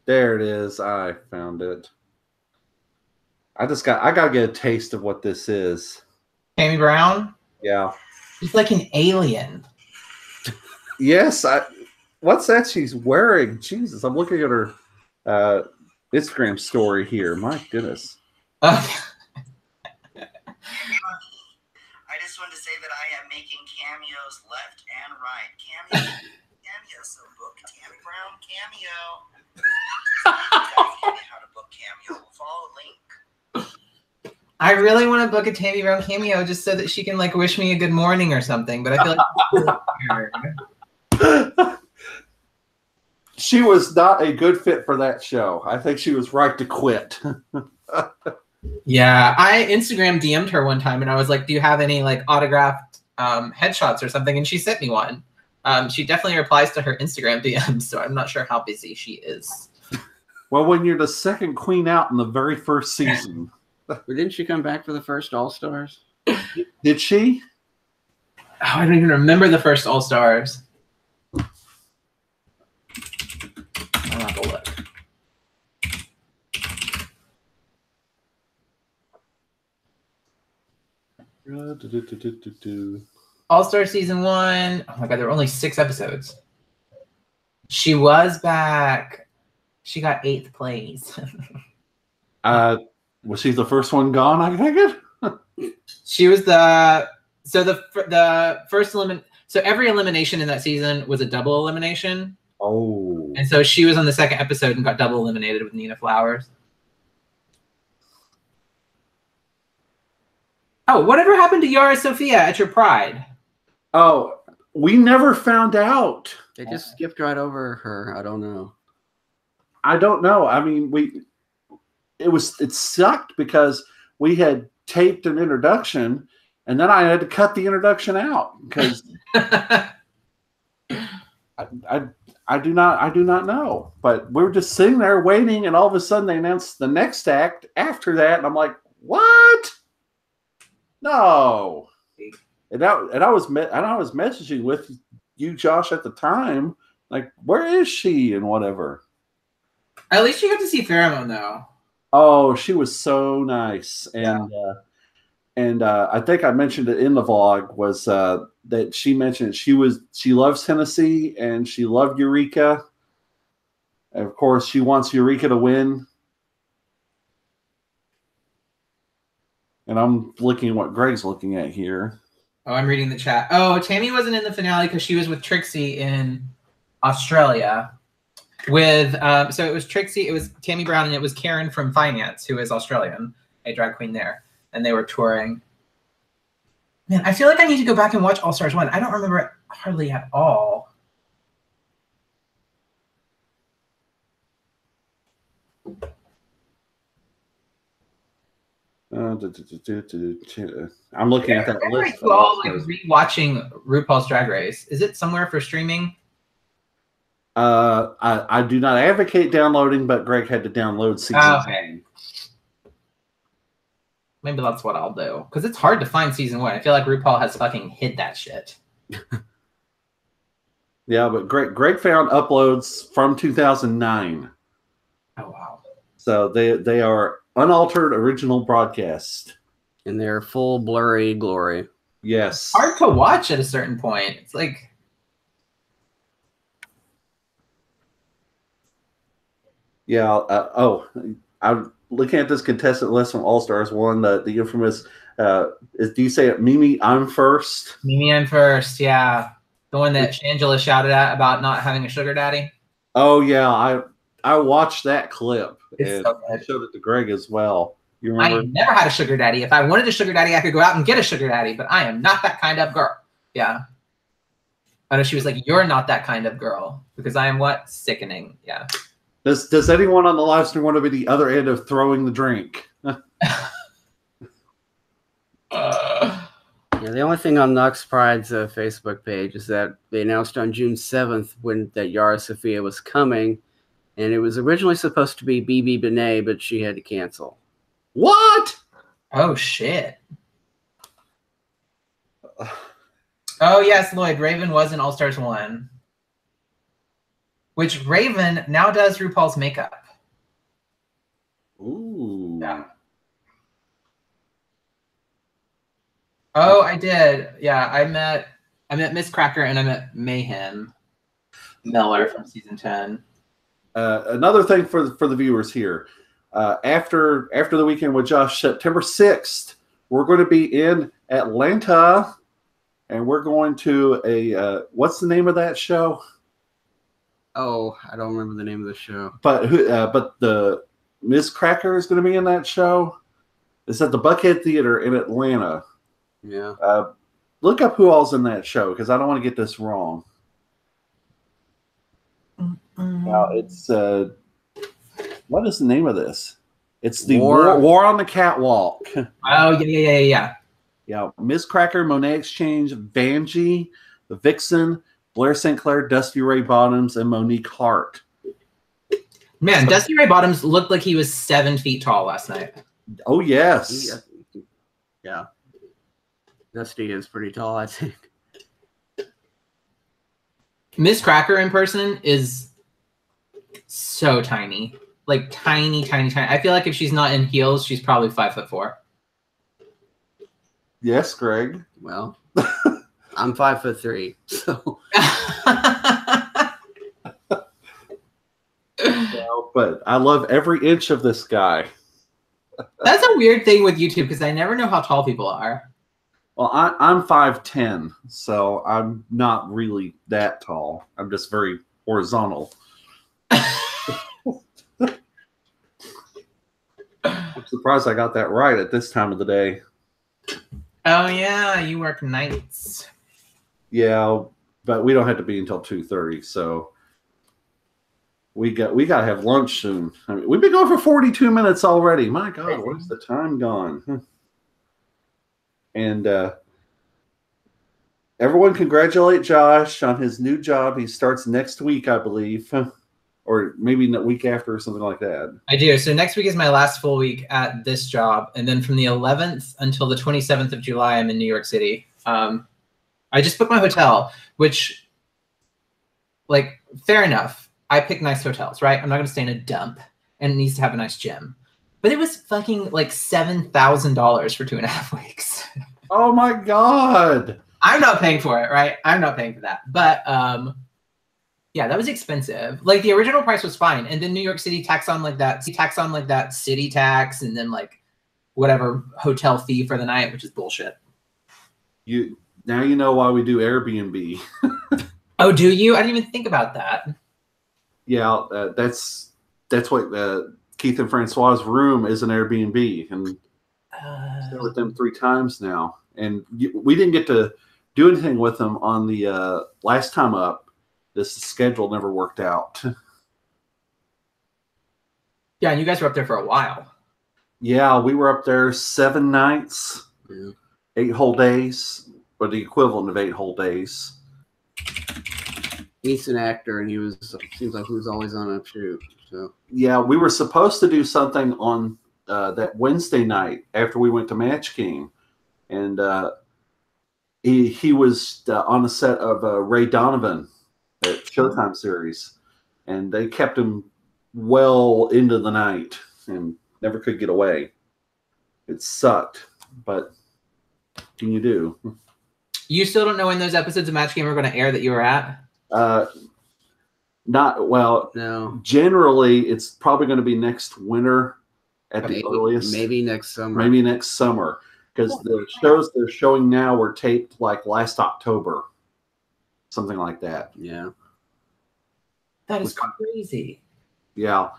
S1: There it is. I found it. I gotta get a taste of what this is.
S2: Tammy Brown?
S1: Yeah.
S2: She's like an alien.
S1: Yes, what's that she's wearing? Jesus, I'm looking at her Instagram story here. My goodness.
S2: Oh.
S4: I just wanted to say that I am making cameos left and right. Cameo, so book Tammy Brown cameo. How to book cameo. Follow link.
S2: I really want to book a Tammy Brown cameo just so that she can like wish me a good morning or something, but I feel like
S1: she was not a good fit for that show. I think she was right to quit.
S2: Yeah, I Instagram DM'd her one time and I was like, "Do you have any like autographed headshots or something?" And she sent me one. She definitely replies to her Instagram DMs, so I'm not sure how busy she is.
S1: Well, when you're the second queen out in the very first season.
S3: Didn't she come back for the first All-Stars?
S1: Did she?
S2: Oh, I don't even remember the first All-Stars. I'll have a look. All-Star Season 1. Oh my god, there were only 6 episodes. She was back. She got 8th place.
S1: Was she the first one gone, I take it?
S2: She was the first so every elimination in that season was a double elimination.
S1: Oh.
S2: And so she was on the second episode and got double eliminated with Nina Flowers. Oh, whatever happened to Yara Sofia at your Pride?
S1: Oh, we never found out.
S3: They just skipped right over her. I don't know.
S1: I mean, it sucked because we had taped an introduction and then I had to cut the introduction out because I do not know. But we were just sitting there waiting, and all of a sudden they announced the next act after that, and I'm like, what? No. And I was messaging with you, Josh, at the time, like, where is she and whatever.
S2: At least you got to see Pheromone though.
S1: Oh, she was so nice, and I think I mentioned it in the vlog was that she mentioned she loves Tennessee and she loved Eureka. And of course, she wants Eureka to win. And I'm looking at what Greg's looking at here.
S2: Oh, I'm reading the chat. Oh, Tammy wasn't in the finale because she was with Trixie in Australia. With so it was Trixie, it was Tammy Brown, and it was Karen from Finance, who is Australian, a drag queen there, and they were touring. Man, I feel like I need to go back and watch All Stars 1. I don't remember it hardly at all.
S1: I'm looking at that list.
S2: You all like rewatching RuPaul's Drag Race. Is it somewhere for streaming?
S1: I do not advocate downloading, but Greg had to download season 10.
S2: Maybe that's what I'll do. Because it's hard to find season 1. I feel like RuPaul has fucking hid that shit.
S1: Yeah, but Greg found uploads from 2009.
S2: Oh, wow.
S1: So they are unaltered original broadcast.
S3: In their full blurry glory.
S1: Yes.
S2: Hard to watch at a certain point. It's like...
S1: Yeah. I'm looking at this contestant list from All Stars 1. The infamous. Do you say it, Mimi? I'm first.
S2: Mimi, I'm first. Yeah, the one that Shangela shouted at about not having a sugar daddy.
S1: Oh yeah, I watched that clip
S2: It's
S1: and
S2: so good.
S1: I showed it to Greg as well. You
S2: I
S1: remember?
S2: never had a sugar daddy. If I wanted a sugar daddy, I could go out and get a sugar daddy, but I am not that kind of girl. Yeah. I know she was like, "You're not that kind of girl," because I am what? Sickening. Yeah.
S1: Does anyone on the live stream want to be the other end of throwing the drink?
S3: Yeah, the only thing on Knox Pride's Facebook page is that they announced on June 7th that Yara Sofia was coming, and it was originally supposed to be BB Benet, but she had to cancel.
S1: What?
S2: Oh shit. Oh yes, Lloyd. Raven was in All Stars 1. Which Raven now does RuPaul's makeup.
S1: Ooh.
S2: Yeah. Oh, I did. Yeah, I met Miss Cracker and I met Mayhem Miller from season 10.
S1: Another thing for the viewers here. After the weekend with Josh, September 6th, we're going to be in Atlanta, and we're going to a what's the name of that show?
S3: Oh, I don't remember the name of the show.
S1: But the Miss Cracker is going to be in that show. It's at the Buckhead Theater in Atlanta.
S3: Yeah.
S1: Look up who all's in that show because I don't want to get this wrong. Now it's what is the name of this? It's the War on the Catwalk.
S2: Oh yeah.
S1: Yeah, Miss Cracker, Monet Exchange, Vanjie, the Vixen, Blair St. Clair, Dusty Ray Bottoms, and Monique Hart.
S2: Man, Dusty Ray Bottoms looked like he was 7 feet tall last night.
S1: Oh yes.
S3: Yeah. Dusty is pretty tall, I think.
S2: Miss Cracker in person is so tiny. Like tiny. I feel like if she's not in heels, she's probably 5'4".
S1: Yes, Greg.
S3: Well, I'm 5'3", so.
S1: Well, but I love every inch of this guy.
S2: That's a weird thing with YouTube because I never know how tall people are.
S1: Well, I'm 5'10", so I'm not really that tall. I'm just very horizontal. I'm surprised I got that right at this time of the day.
S2: Oh yeah, you work nights.
S1: Yeah, but we don't have to be until 2:30, so we got to have lunch soon. I mean, we've been going for 42 minutes already. My God, where's the time gone? And everyone congratulate Josh on his new job. He starts next week, I believe, or maybe the week after or something like that.
S2: I do. So next week is my last full week at this job. And then from the 11th until the 27th of July, I'm in New York City. I just booked my hotel, which, like, fair enough. I pick nice hotels, right? I'm not going to stay in a dump, and it needs to have a nice gym. But it was fucking like $7,000 for 2.5 weeks.
S1: Oh my God.
S2: I'm not paying for it, right? I'm not paying for that. But yeah, that was expensive. Like the original price was fine. And then New York City tax on like that city tax and then like whatever hotel fee for the night, which is bullshit.
S1: Now you know why we do Airbnb.
S2: Oh, do you? I didn't even think about that.
S1: Yeah, that's what Keith and Francois' room is, an Airbnb, and I've stayed with them 3 times now. And we didn't get to do anything with them on the last time up. This schedule never worked out.
S2: Yeah, and you guys were up there for a while.
S1: Yeah, we were up there 7 nights, 8 whole days, or the equivalent of 8 whole days.
S3: He's an actor, and seems like he was always on a shoot. So
S1: yeah, we were supposed to do something on that Wednesday night after we went to Match King, and he was on the set of Ray Donovan at Showtime series, and they kept him well into the night and never could get away. It sucked, but what can you do? You
S2: still don't know when those episodes of Match Game are going to air that you were at?
S1: Not well.
S3: No.
S1: Generally, it's probably going to be next winter at the earliest.
S3: Maybe next summer.
S1: Maybe next summer, because the shows they're showing now were taped like last October, something like that.
S3: Yeah.
S2: That is crazy.
S1: Yeah.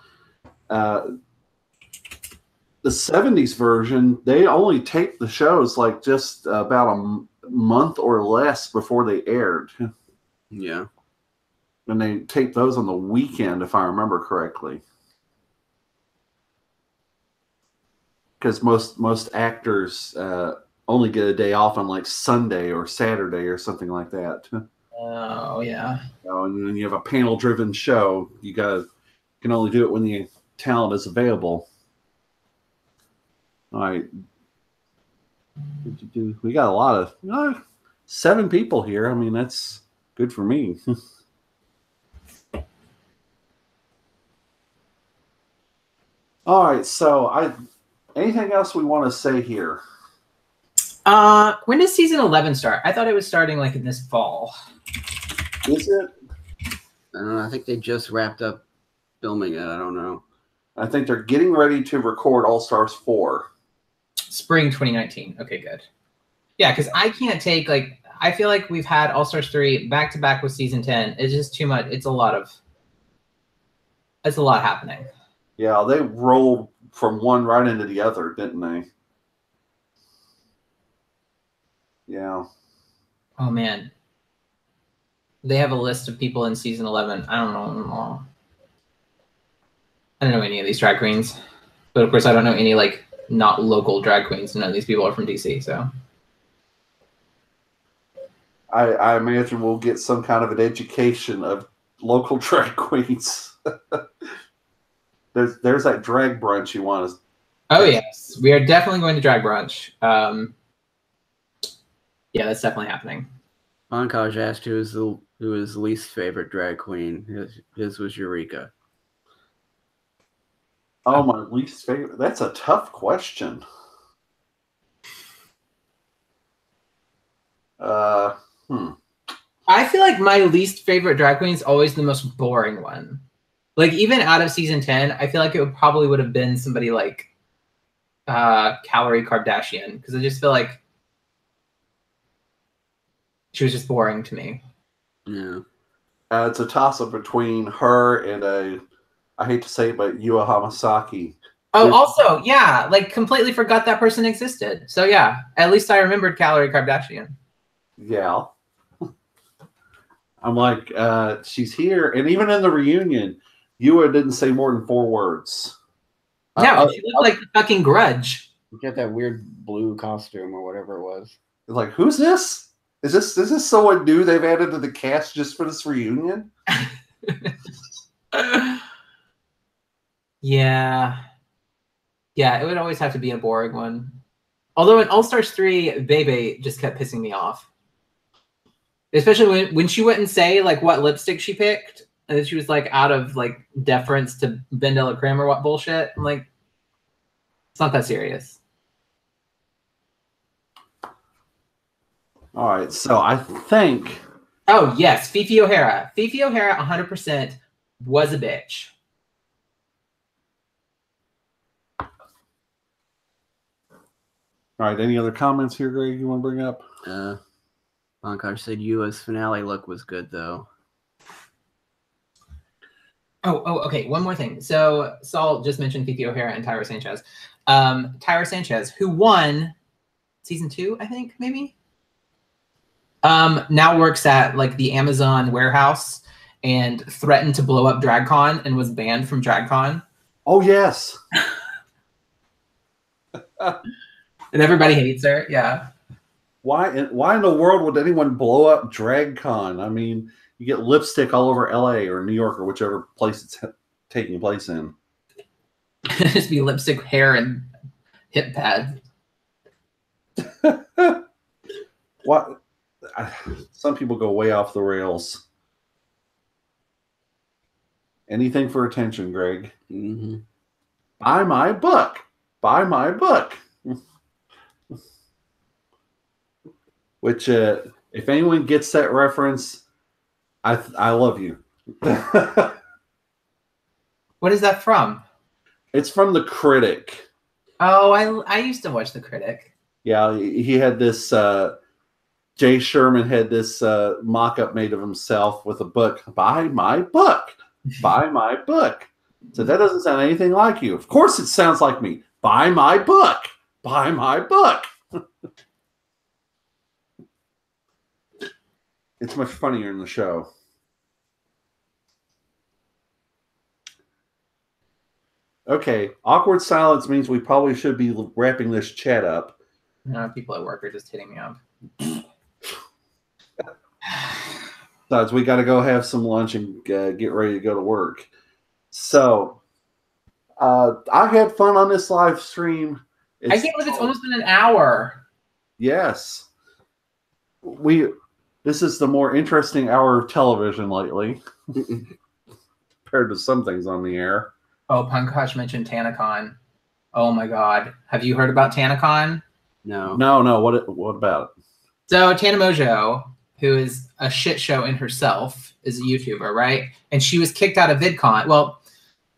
S1: The 70s version, they only taped the shows like just about a month or less before they aired.
S3: Yeah.
S1: And they taped those on the weekend, if I remember correctly. Because most actors only get a day off on like Sunday or Saturday or something like that.
S2: Oh, yeah.
S1: And when you have a panel-driven show, you can only do it when the talent is available. All right. We got a lot of 7 people here. I mean, that's good for me. All right. So, anything else we want to say here?
S2: When does season 11 start? I thought it was starting like in this fall.
S1: Is it?
S3: I don't know. I think they just wrapped up filming it. I don't know.
S1: I think they're getting ready to record All Stars 4.
S2: Spring 2019. Okay, good. Yeah, because I can't take I feel like we've had All Stars 3 back to back with season 10. It's just too much. It's a lot happening.
S1: Yeah, they rolled from one right into the other, didn't they? Yeah.
S2: Oh man. They have a list of people in season 11. I don't know. I don't know any of these drag queens, but of course I don't know any not local drag queens. None of these people are from DC, so.
S1: I imagine we'll get some kind of an education of local drag queens. There's that drag brunch you want to.
S2: Oh yes, we are definitely going to drag brunch. Yeah, that's definitely happening.
S3: Bonkaj asked who is least favorite drag queen. His was Eureka.
S1: Oh, my least favorite. That's a tough question.
S2: I feel like my least favorite drag queen is always the most boring one. Like even out of season 10, I feel like it would have been somebody like Calorie Kardashian, because I just feel like she was just boring to me.
S3: Yeah.
S1: It's a toss-up between her and I hate to say it, but Yua Hamasaki.
S2: Oh, also, yeah, completely forgot that person existed. So yeah, at least I remembered Calorie Kardashian.
S1: Yeah. I'm like, she's here. And even in the reunion, Yua didn't say more than 4 words.
S2: No, she looked like the fucking Grudge.
S3: Get that weird blue costume or whatever it was.
S1: Like, who's this? Is this someone new they've added to the cast just for this reunion?
S2: Yeah. Yeah, it would always have to be a boring one. Although in All Stars 3, Bebe just kept pissing me off. Especially when she wouldn't say what lipstick she picked, and then she was out of deference to Ben de la Creme or what bullshit. I'm like, it's not that serious.
S1: All right, so I think.
S2: Oh yes, Fifi O'Hara. Fifi O'Hara 100% was a bitch.
S1: All right, any other comments here, Greg, you want to bring up?
S3: Bonkaj said Yua's finale look was good, though.
S2: Oh, okay. One more thing. So Saul just mentioned Fifi O'Hara and Tyra Sanchez. Tyra Sanchez, who won season 2, I think, maybe? Now works at the Amazon warehouse and threatened to blow up DragCon and was banned from DragCon.
S1: Oh, yes.
S2: And everybody hates her. Yeah.
S1: Why in the world would anyone blow up DragCon? I mean, you get lipstick all over LA or New York or whichever place it's taking place in.
S2: Just be lipstick, hair, and hip pad.
S1: What? Some people go way off the rails. Anything for attention, Greg.
S3: Mm-hmm.
S1: Buy my book. Buy my book. Which, if anyone gets that reference, I love you.
S2: What is that from?
S1: It's from The Critic.
S2: Oh, I used to watch The Critic.
S1: Yeah, he had this. Jay Sherman had this mock-up made of himself with a book. Buy my book. Buy my book. So that doesn't sound anything like you. Of course, it sounds like me. Buy my book. Buy my book. It's much funnier in the show. Okay, awkward silence means we probably should be wrapping this chat up.
S2: No, people at work are just hitting me up.
S1: Besides, we got to go have some lunch and get ready to go to work. So, I had fun on this live stream.
S2: I can't believe it's almost been an hour.
S1: Yes. This is the more interesting hour of television lately compared to some things on the air.
S2: Oh, Pankaj mentioned TanaCon. Oh my God. Have you heard about TanaCon?
S3: No.
S1: No. What about it?
S2: So Tana Mojo, who is a shit show in herself, is a YouTuber, right? And she was kicked out of VidCon. Well,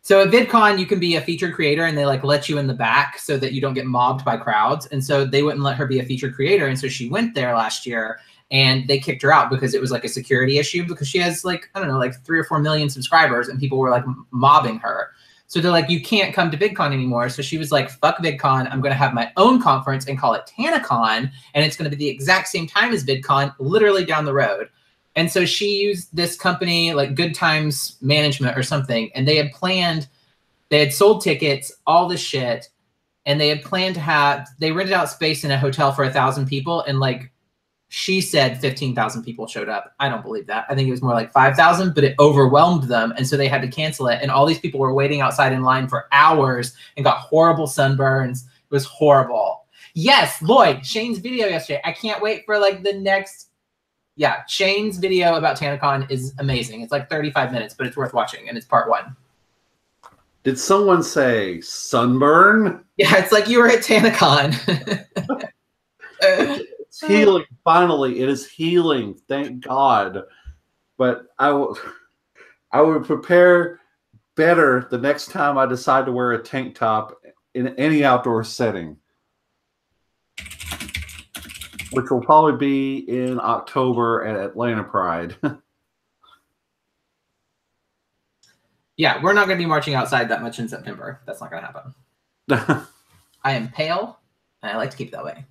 S2: so at VidCon, you can be a featured creator and they like let you in the back so that you don't get mobbed by crowds. And so they wouldn't let her be a featured creator. And so she went there last year and they kicked her out because it was like a security issue because she has like, I don't know, like 3 or 4 million subscribers and people were like mobbing her. So they're like, you can't come to VidCon anymore. So she was like, fuck VidCon. I'm going to have my own conference and call it TanaCon. And it's going to be the exact same time as VidCon, literally down the road. And so she used this company like Good Times Management or something. And they had sold tickets, all this shit. And they had planned to they rented out space in a hotel for 1,000 people. And like, she said 15,000 people showed up. I don't believe that. I think it was more like 5,000, but it overwhelmed them. And so they had to cancel it. And all these people were waiting outside in line for hours and got horrible sunburns. It was horrible. Yes, Lloyd, Shane's video yesterday. I can't wait for like the next. Yeah, Shane's video about TanaCon is amazing. It's like 35 minutes, but it's worth watching. And it's part 1.
S1: Did someone say sunburn?
S2: Yeah, it's like you were at TanaCon.
S1: It's healing. Finally, it is healing. Thank God. But I would prepare better the next time I decide to wear a tank top in any outdoor setting, which will probably be in October at Atlanta Pride.
S2: Yeah, we're not going to be marching outside that much in September. That's not going to happen. I am pale, and I like to keep it that way.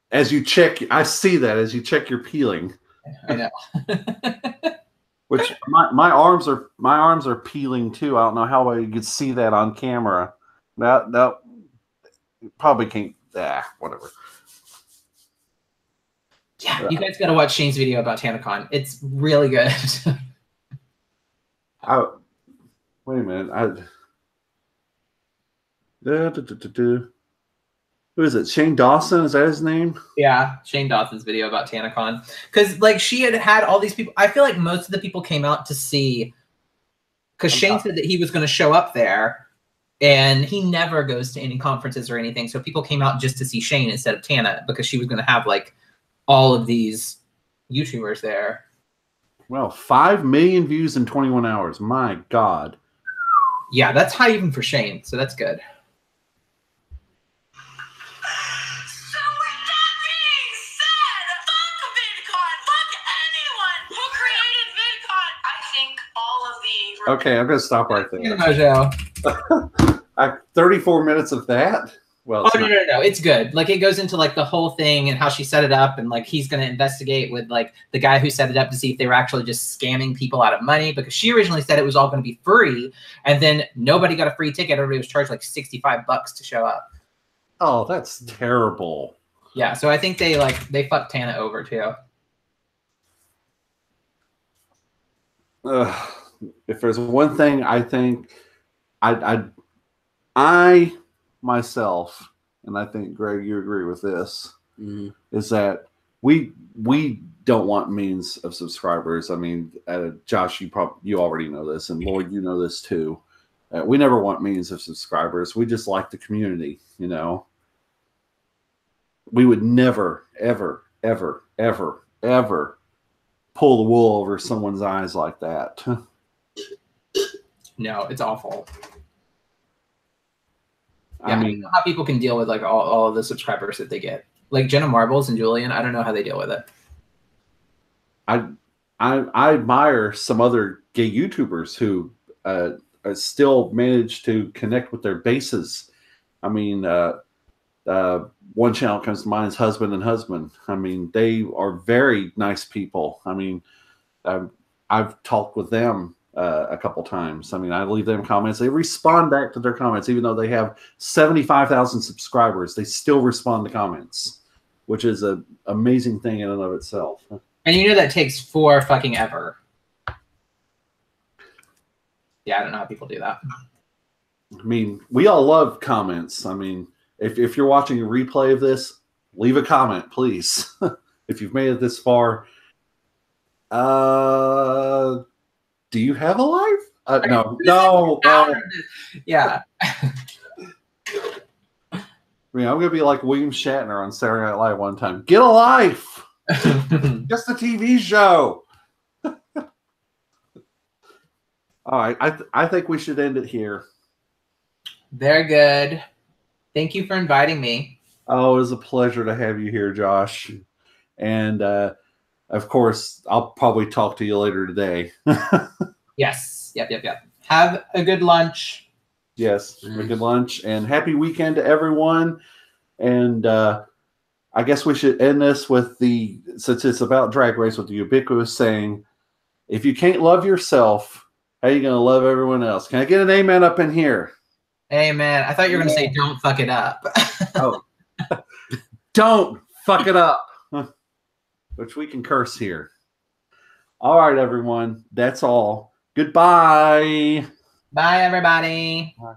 S1: As you check, I see that as you check your peeling.
S2: I know.
S1: Which my arms are peeling too. I don't know how well you could see that on camera. No, probably can't. Whatever.
S2: Yeah, you guys got to watch Shane's video about TanaCon. It's really good.
S1: Wait a minute. Who is it? Shane Dawson? Is that his name?
S2: Yeah, Shane Dawson's video about TanaCon. Because like she had all these people. I feel like most of the people came out to see. Because Shane said that he was going to show up there, and he never goes to any conferences or anything. So people came out just to see Shane instead of Tana because she was going to have like all of these YouTubers there.
S1: Well, 5 million views in 21 hours. My God.
S2: Yeah, that's high even for Shane. So that's good.
S4: So with that being said, fuck VidCon, fuck anyone who created VidCon. I think all of the...
S1: Okay, I'm going to stop right there.
S2: Mojo.
S1: 34 minutes of that? Well,
S2: Oh, no. It's good. Like, it goes into, like, the whole thing and how she set it up. And, like, he's going to investigate with, like, the guy who set it up to see if they were actually just scamming people out of money. Because she originally said it was all going to be free. And then nobody got a free ticket. Everybody was charged, like, $65 to show up.
S1: Oh, that's terrible.
S2: Yeah, so I think they fucked Tana over, too.
S1: If there's one thing I think I myself, and I think Greg, you agree with this, is that we don't want millions of subscribers. I mean, Josh, you already know this, and Lloyd, you know this too. We never want millions of subscribers. We just like the community, you know. We would never, ever, ever, ever, ever pull the wool over someone's eyes like that.
S2: No, it's awful.
S1: I
S2: Yeah, I
S1: mean,
S2: don't know how people can deal with like all of the subscribers that they get. Like Jenna Marbles and Julian, I don't know how they deal with it.
S1: I admire some other gay YouTubers who still manage to connect with their bases. I mean, one channel comes to mind is Husband and Husband. I mean, they are very nice people. I mean, I've talked with them a couple times. I mean, I leave them comments. They respond back to their comments, even though they have 75,000 subscribers. They still respond to comments, which is an amazing thing in and of itself.
S2: And you know that takes for fucking ever. Yeah, I don't know how people do that.
S1: I mean, we all love comments. I mean, if you're watching a replay of this, leave a comment, please. If you've made it this far. Do you have a life? No.
S2: Yeah.
S1: I mean, I'm going to be like William Shatner on Saturday Night Live one time. Get a life! Just a TV show! All right, I think we should end it here.
S2: Very good. Thank you for inviting me.
S1: Oh, it was a pleasure to have you here, Josh. And, of course, I'll probably talk to you later today.
S2: Yes. Yep. Have a good lunch.
S1: Yes, have a good lunch. And happy weekend to everyone. And I guess we should end this with since it's about Drag Race, with the ubiquitous saying, if you can't love yourself, how are you going to love everyone else? Can I get an amen up in here?
S2: Amen. I thought you were going to say, don't fuck it up.
S1: Oh, don't fuck it up. Which we can curse here. All right, everyone. That's all. Goodbye.
S2: Bye, everybody.
S1: Bye.